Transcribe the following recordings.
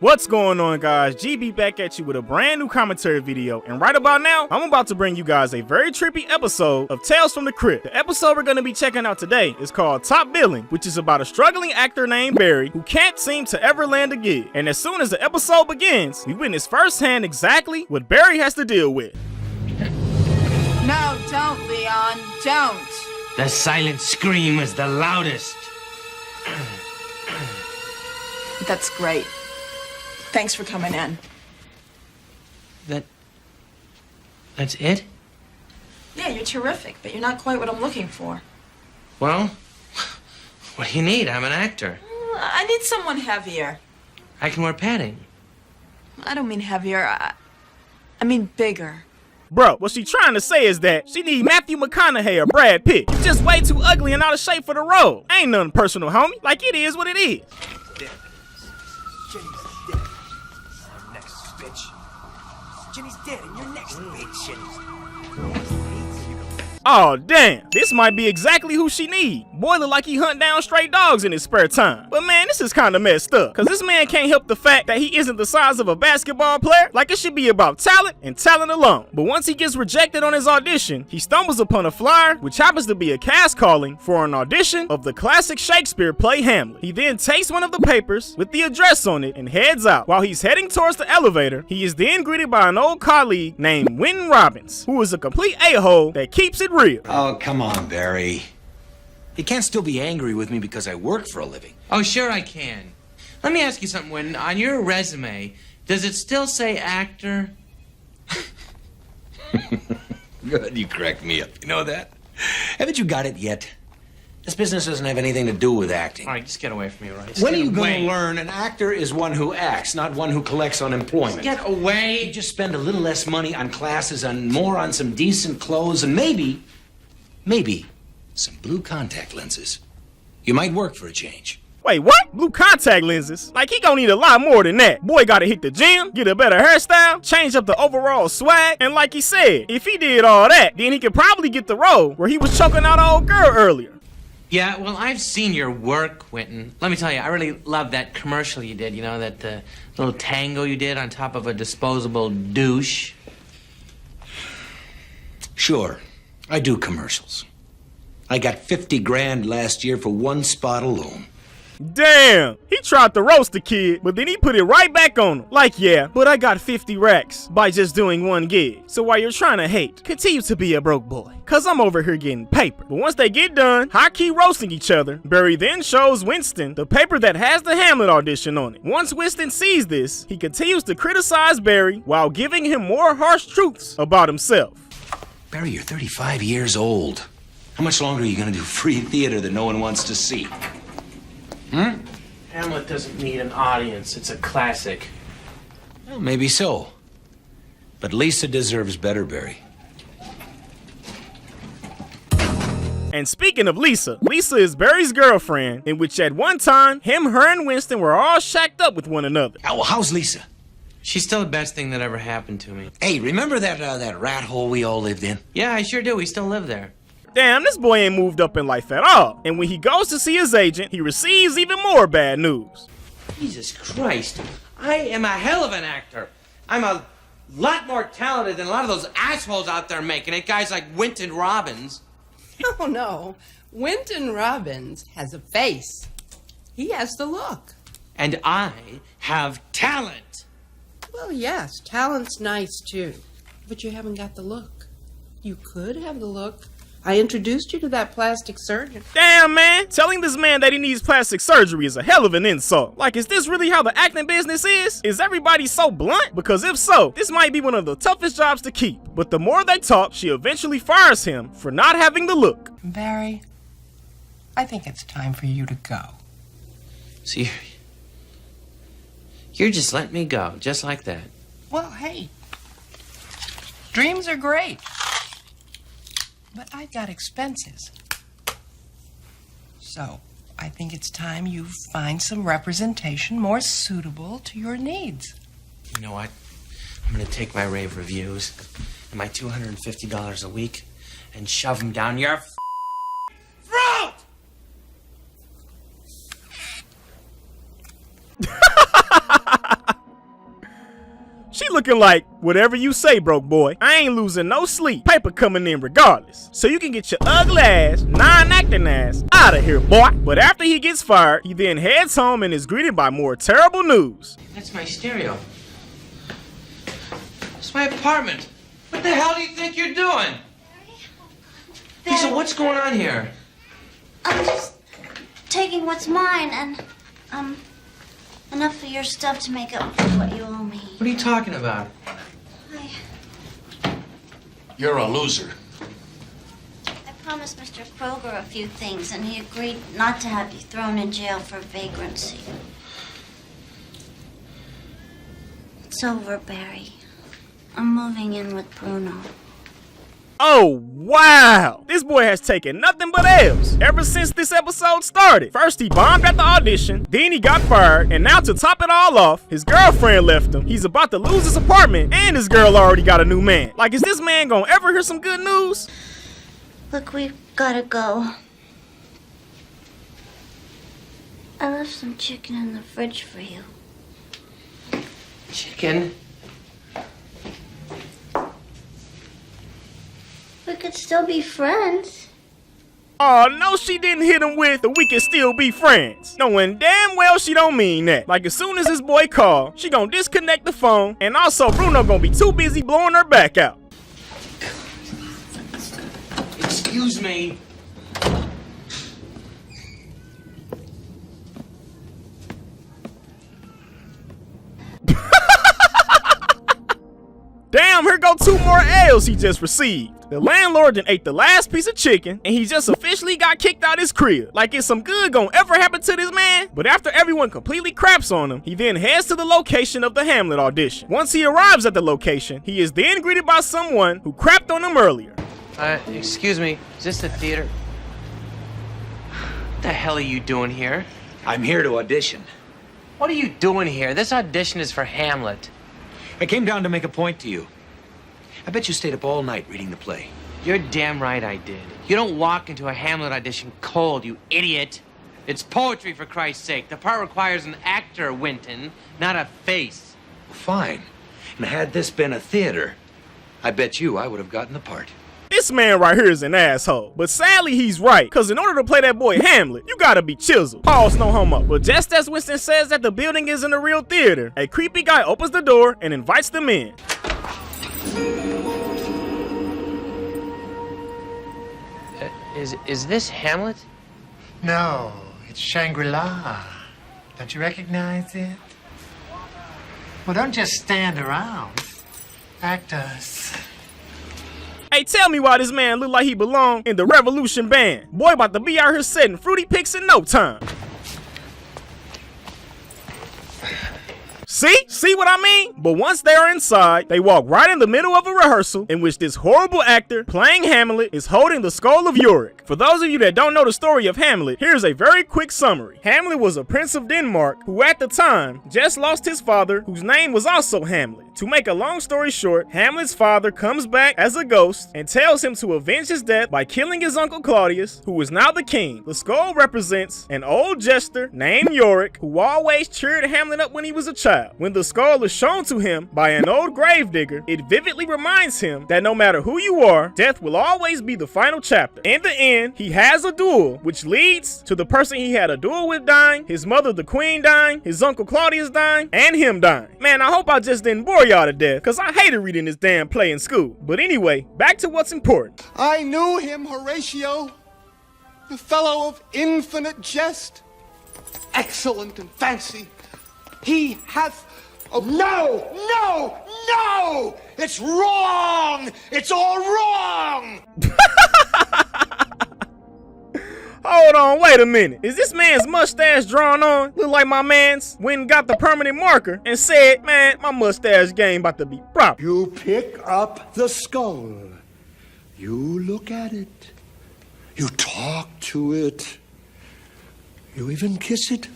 What's going on, guys? GB back at you with a brand new commentary video, and right about now I'm about to bring you guys a very trippy episode of Tales from the Crypt. The episode we're going to be checking out today is called Top Billing, which is about a struggling actor named Barry who can't seem to ever land a gig. And as soon as the episode begins, we witness firsthand exactly what Barry has to deal with. No, don't, Leon, don't. The silent scream was the loudest. That's great. Thanks for coming in. That's it? Yeah, you're terrific, but you're not quite what I'm looking for. Well, what do you need? I'm an actor. I need someone heavier. I can wear padding. I don't mean heavier, I mean bigger. Bro, what she trying to say is that she need Matthew McConaughey or Brad Pitt. You're just way too ugly and out of shape for the role. Ain't nothing personal, homie. Like, it is what it is. Jenny's dead. You're next, bitch. Jenny's dead, and you're next, bitch. Jenny's. Oh damn, this might be exactly who she need. Boy look like he hunt down stray dogs in his spare time. But man, this is kinda messed up, cause this man can't help the fact that he isn't the size of a basketball player. Like, it should be about talent and talent alone. But once he gets rejected on his audition, he stumbles upon a flyer which happens to be a cast calling for an audition of the classic Shakespeare play Hamlet. He then takes one of the papers with the address on it and heads out. While he's heading towards the elevator, he is then greeted by an old colleague named Wynton Robbins, who is a complete a-hole that keeps it real. Oh, come on, Barry. You can't still be angry with me because I work for a living. Oh, sure I can. Let me ask you something, Wynton. On your resume, does it still say actor? Good, you cracked me up. You know that? Haven't you got it yet? This business doesn't have anything to do with acting. All right, just get away from me, right? Just When are get you going away. to learn an actor is one who acts, not one who collects unemployment? Get away. You just spend a little less money on classes and more on some decent clothes and maybe some blue contact lenses. You might work for a change. Wait, what? Blue contact lenses? Like, he gonna need a lot more than that. Boy gotta hit the gym, get a better hairstyle, change up the overall swag, and like he said, if he did all that, then he could probably get the role where he was choking out an old girl earlier. Yeah, well, I've seen your work, Wynton. Let me tell you, I really love that commercial you did, you know, that little tango you did on top of a disposable douche. Sure, I do commercials. I got 50 grand last year for one spot alone. Damn, he tried to roast the kid, but then he put it right back on him. Like, yeah, but I got 50 racks by just doing one gig. So while you're trying to hate, continue to be a broke boy, cause I'm over here getting paper. But once they get done, high-key roasting each other, Barry then shows Winston the paper that has the Hamlet audition on it. Once Winston sees this, he continues to criticize Barry while giving him more harsh truths about himself. Barry, you're 35 years old. How much longer are you gonna do free theater that no one wants to see? Hamlet doesn't need an audience. It's a classic. Well, maybe so. But Lisa deserves better, Barry. And speaking of Lisa, Lisa is Barry's girlfriend, in which at one time, her and Winston were all shacked up with one another. Oh, how's Lisa? She's still the best thing that ever happened to me. Hey, remember that rat hole we all lived in? Yeah, I sure do. We still live there. Damn, this boy ain't moved up in life at all. And when he goes to see his agent, he receives even more bad news. Jesus Christ. I am a hell of an actor. I'm a lot more talented than a lot of those assholes out there making it. Guys like Wynton Robbins. Oh, no. Wynton Robbins has a face. He has the look. And I have talent. Well, yes, talent's nice, too. But you haven't got the look. You could have the look. I introduced you to that plastic surgeon. Damn, man. Telling this man that he needs plastic surgery is a hell of an insult. Like, is this really how the acting business is? Is everybody so blunt? Because if so, this might be one of the toughest jobs to keep. But the more they talk, she eventually fires him for not having the look. Barry, I think it's time for you to go. So you're just letting me go, just like that. Well, hey, dreams are great. But I've got expenses. So, I think it's time you find some representation more suitable to your needs. You know what? I'm gonna take my rave reviews and my $250 a week and shove them down your throat! looking like, whatever you say, broke boy. I ain't losing no sleep. Paper coming in regardless. So you can get your ugly ass, non-acting ass, out of here, boy. But after he gets fired, he then heads home and is greeted by more terrible news. That's my stereo. It's my apartment. What the hell do you think you're doing? Lisa, what's going on here? I'm just taking what's mine and, enough of your stuff to make up for what you owe me. What are you talking about? You're a loser. I promised Mr. Kroger a few things, and he agreed not to have you thrown in jail for vagrancy. It's over, Barry. I'm moving in with Bruno. Oh, wow. This boy has taken nothing but L's ever since this episode started. First, he bombed at the audition, then he got fired, and now to top it all off, his girlfriend left him. He's about to lose his apartment, and his girl already got a new man. Like, is this man gonna ever hear some good news? Look, we've gotta go. I left some chicken in the fridge for you. Chicken? We could still be friends. Oh, no, she didn't hit him with the "we can still be friends," knowing damn well she don't mean that. Like, as soon as his boy called, she gonna disconnect the phone, and also Bruno gonna be too busy blowing her back out. Excuse me. Damn, here go 2 more L's he just received. The landlord then ate the last piece of chicken, and he just officially got kicked out his crib. Like, is some good gonna ever happen to this man? But after everyone completely craps on him, he then heads to the location of the Hamlet audition. Once he arrives at the location, he is then greeted by someone who crapped on him earlier. Excuse me, is this the theater? What the hell are you doing here? I'm here to audition. What are you doing here? This audition is for Hamlet. I came down to make a point to you. I bet you stayed up all night reading the play. You're damn right I did. You don't walk into a Hamlet audition cold, you idiot. It's poetry, for Christ's sake. The part requires an actor, Winton, not a face. Fine. And had this been a theater, I bet you I would have gotten the part. This man right here is an asshole. But sadly, he's right. Because in order to play that boy Hamlet, you gotta be chiseled. Pause, no homo. But just as Winston says that the building isn't a real theater, a creepy guy opens the door and invites them in. Is this Hamlet? No, it's Shangri-La. Don't you recognize it? Well, don't just stand around. Act us. Hey, tell me why this man look like he belong in the Revolution Band. Boy about to be out here setting fruity pics in no time. See what I mean? But once they are inside, they walk right in the middle of a rehearsal in which this horrible actor playing Hamlet is holding the skull of Yorick. For those of you that don't know the story of Hamlet, here's a very quick summary. Hamlet was a prince of Denmark who at the time just lost his father, whose name was also Hamlet. To make a long story short, Hamlet's father comes back as a ghost and tells him to avenge his death by killing his uncle Claudius, who is now the king. The skull represents an old jester named Yorick, who always cheered Hamlet up when he was a child. When the skull is shown to him by an old gravedigger, it vividly reminds him that no matter who you are, death will always be the final chapter. In the end, he has a duel, which leads to the person he had a duel with dying, his mother the queen dying, his uncle Claudius dying, and him dying. Man, I hope I just didn't bore y'all to death, because I hated reading this damn play in school. But anyway, back to what's important. I knew him, Horatio, the fellow of infinite jest, excellent and fancy. He hath... Oh, no! No! No! It's wrong! It's all wrong! Hold on, wait a minute. Is this man's mustache drawn on? Look like my man's went and got the permanent marker and said, man, my mustache game about to be proper. You pick up the skull. You look at it. You talk to it. You even kiss it.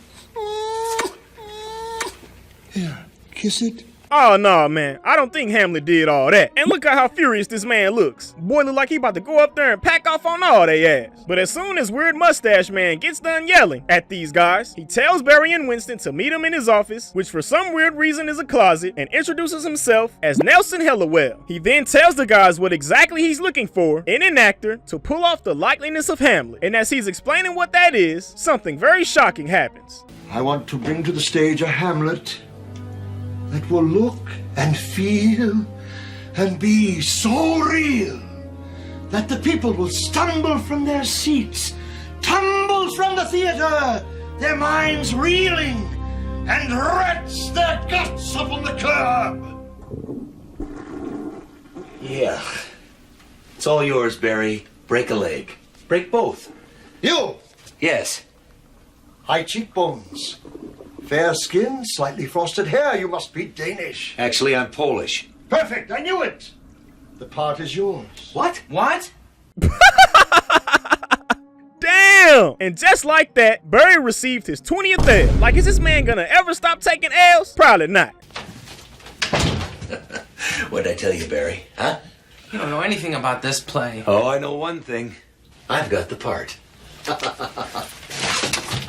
Here, kiss it. Oh no, man, I don't think Hamlet did all that. And look at how furious this man looks. Boy look like he about to go up there and pack off on all they ass. But as soon as Weird Mustache Man gets done yelling at these guys, he tells Barry and Winston to meet him in his office, which for some weird reason is a closet, and introduces himself as Nelson Hellawell. He then tells the guys what exactly he's looking for in an actor to pull off the likeliness of Hamlet. And as he's explaining what that is, something very shocking happens. I want to bring to the stage a Hamlet that will look and feel and be so real that the people will stumble from their seats, tumble from the theater, their minds reeling, and wrench their guts up on the curb. Yeah. It's all yours, Barry. Break a leg. Break both. You! Yes. High cheekbones, fair skin, slightly frosted hair. You must be Danish. Actually, I'm Polish. Perfect, I knew it. The part is yours. What? What? Damn! And just like that, Barry received his 20th L. Like, is this man gonna ever stop taking L's? Probably not. What'd I tell you, Barry? Huh? You don't know anything about this play. Oh, I know one thing. I've got the part.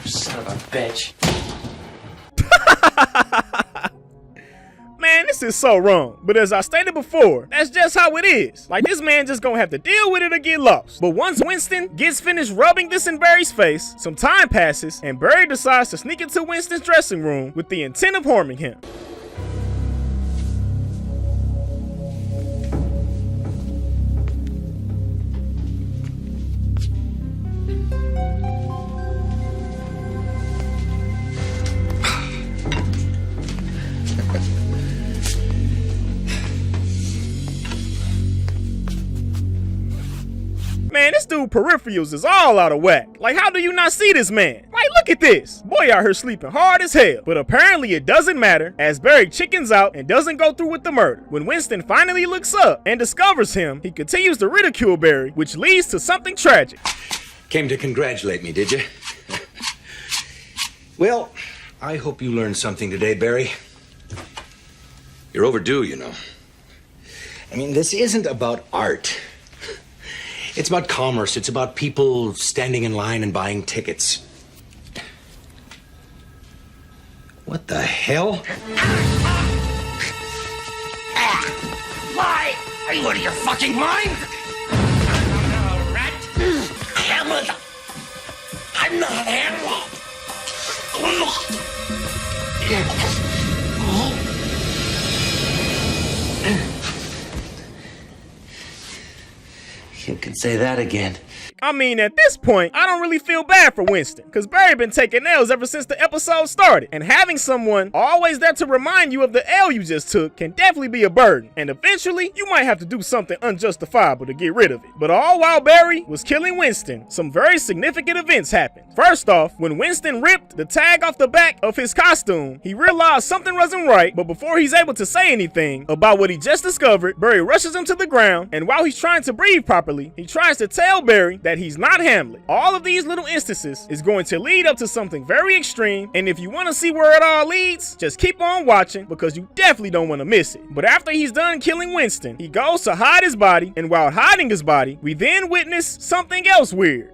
Son of a bitch. Man, this is so wrong. But as I stated before, that's just how it is. Like, this man just gonna have to deal with it or get lost. But once Winston gets finished rubbing this in Barry's face, some time passes, and Barry decides to sneak into Winston's dressing room with the intent of harming him. Man, this dude peripherals is all out of whack. Like, how do you not see this man? Like, look at this. Boy out here sleeping hard as hell. But apparently it doesn't matter, as Barry chickens out and doesn't go through with the murder. When Winston finally looks up and discovers him, he continues to ridicule Barry, which leads to something tragic. Came to congratulate me, did you? Well, I hope you learned something today, Barry. You're overdue, you know. I mean, this isn't about art. It's about commerce. It's about people standing in line and buying tickets. What the hell? Why? Are you out of your fucking mind? No, rat. Hamlet. I'm not Hamlet. You can say that again. I mean, at this point, I don't really feel bad for Winston, because Barry been taking L's ever since the episode started, and having someone always there to remind you of the L you just took can definitely be a burden, and eventually, you might have to do something unjustifiable to get rid of it. But all while Barry was killing Winston, some very significant events happened. First off, when Winston ripped the tag off the back of his costume, he realized something wasn't right, but before he's able to say anything about what he just discovered, Barry rushes him to the ground, and while he's trying to breathe properly, he tries to tell Barry that he's not Hamlet. All of these little instances is going to lead up to something very extreme, and if you want to see where it all leads, just keep on watching because you definitely don't want to miss it. But after he's done killing Winston, he goes to hide his body, and while hiding his body, we then witness something else weird.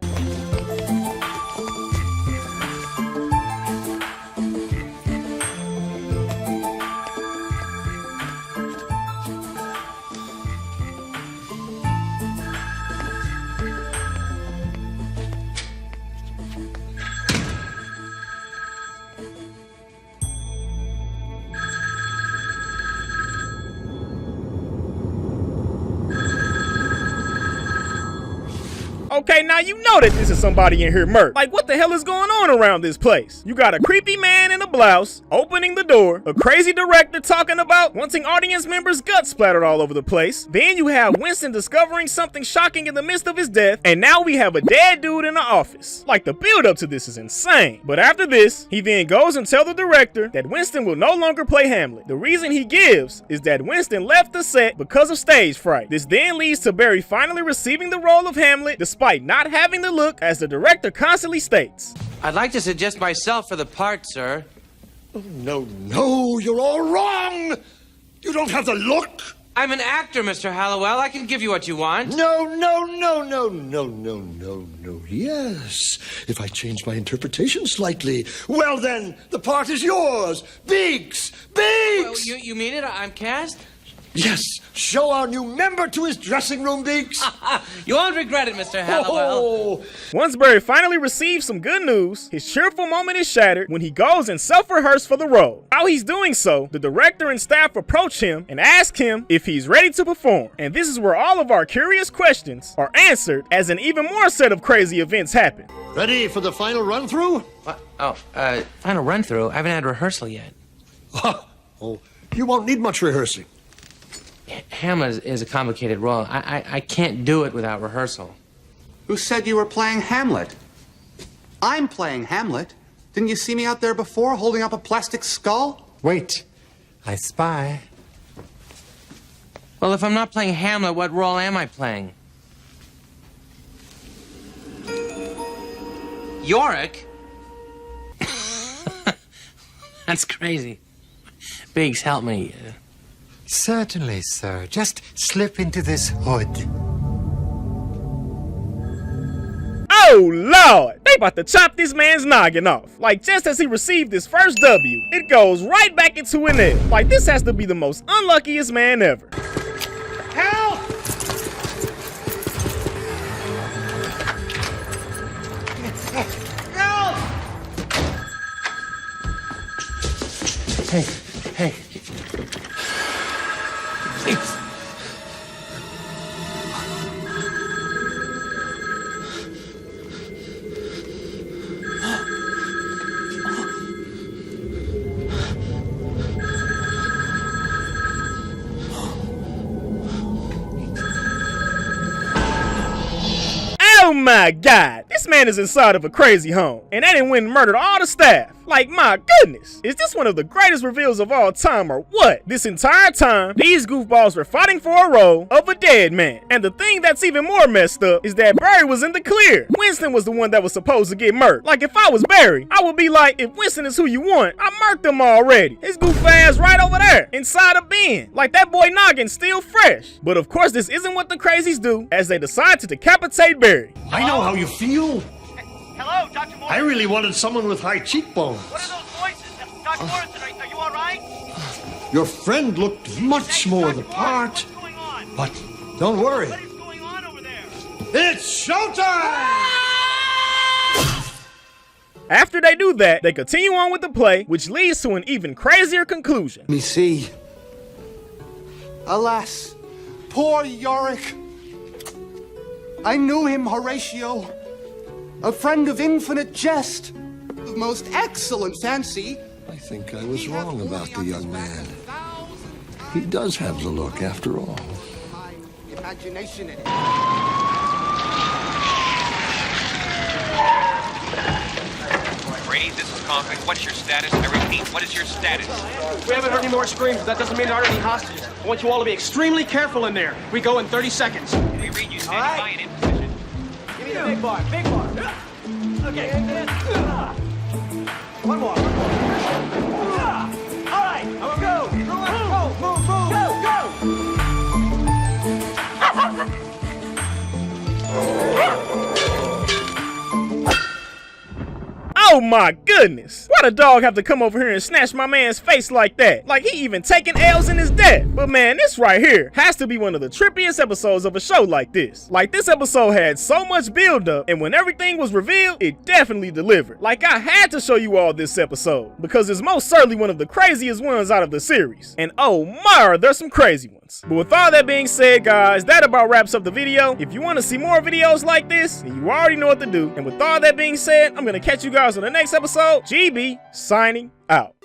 Okay, now you know that this is somebody in here murdered. Like, what the hell is going on around this place? You got a creepy man in a blouse opening the door, a crazy director talking about wanting audience members' guts splattered all over the place. Then you have Winston discovering something shocking in the midst of his death, and now we have a dead dude in the office. Like, the build up to this is insane. But after this, he then goes and tells the director that Winston will no longer play Hamlet. The reason he gives is that Winston left the set because of stage fright. This then leads to Barry finally receiving the role of Hamlet despite not having the look, as the director constantly states. I'd like to suggest myself for the part, sir. Oh, no, you're all wrong. You don't have the look? I'm an actor, Mr. Hallowell. I can give you what you want. No. Yes. If I change my interpretation slightly, well then, the part is yours. Biggs! Well, you mean it? I'm cast? Yes. Show our new member to his dressing room, Biggs. You won't regret it, Mr. Hallowell. Once Barry finally receives some good news, his cheerful moment is shattered when he goes and self-rehearse for the role. While he's doing so, the director and staff approach him and ask him if he's ready to perform. And this is where all of our curious questions are answered as an even more set of crazy events happen. Ready for the final run-through? Final run-through? I haven't had rehearsal yet. Oh, you won't need much rehearsing. Hamlet is a complicated role. I can't do it without rehearsal. Who said you were playing Hamlet? I'm playing Hamlet. Didn't you see me out there before holding up a plastic skull? Wait, I spy. Well, if I'm not playing Hamlet, what role am I playing? Yorick? That's crazy. Biggs, help me. Certainly, sir. Just slip into this hood. Oh Lord! They about to chop this man's noggin off. Like just as he received his first W, it goes right back into an L. Like this has to be the most unluckiest man ever. Help! Help! Hey. Oh my God! This man is inside of a crazy home, and they done went and murdered all the staff. Like, my goodness, is this one of the greatest reveals of all time or what? This entire time, these goofballs were fighting for a role of a dead man. And the thing that's even more messed up is that Barry was in the clear. Winston was the one that was supposed to get murked. Like, if I was Barry, I would be like, if Winston is who you want, I murked him already. His goof ass right over there, inside a bin. Like, that boy noggin's still fresh. But of course, this isn't what the crazies do, as they decide to decapitate Barry. I know how you feel. Hello, Dr. Morrison. I really wanted someone with high cheekbones. What are those voices? Dr. Morrison, are you all right? Your friend looked much more the part. What's going on? But don't worry. What is going on over there? It's showtime! After they do that, they continue on with the play, which leads to an even crazier conclusion. Let me see. Alas, poor Yorick. I knew him, Horatio. A friend of infinite jest, of most excellent fancy. I think I was wrong about the young man. He does have the look, after all. My imagination in it. Brady, this is Conklin. What's your status? I repeat, what is your status? We haven't heard any more screams, but that doesn't mean there aren't any hostages. I want you all to be extremely careful in there. We go in 30 seconds. We read you standing by and in position. Give me the big bar, big bar. Okay. One more. All right, let's go. Move. Oh my goodness! Why'd a dog have to come over here and snatch my man's face like that? Like he even taking L's in his death. But man, this right here has to be one of the trippiest episodes of a show like this. Like this episode had so much build up, and when everything was revealed, it definitely delivered. Like I had to show you all this episode, because it's most certainly one of the craziest ones out of the series. And oh my, there's some crazy ones. But with all that being said, guys, that about wraps up the video. If you want to see more videos like this, then you already know what to do. And with all that being said, I'm gonna catch you guys on the next episode. GB signing out.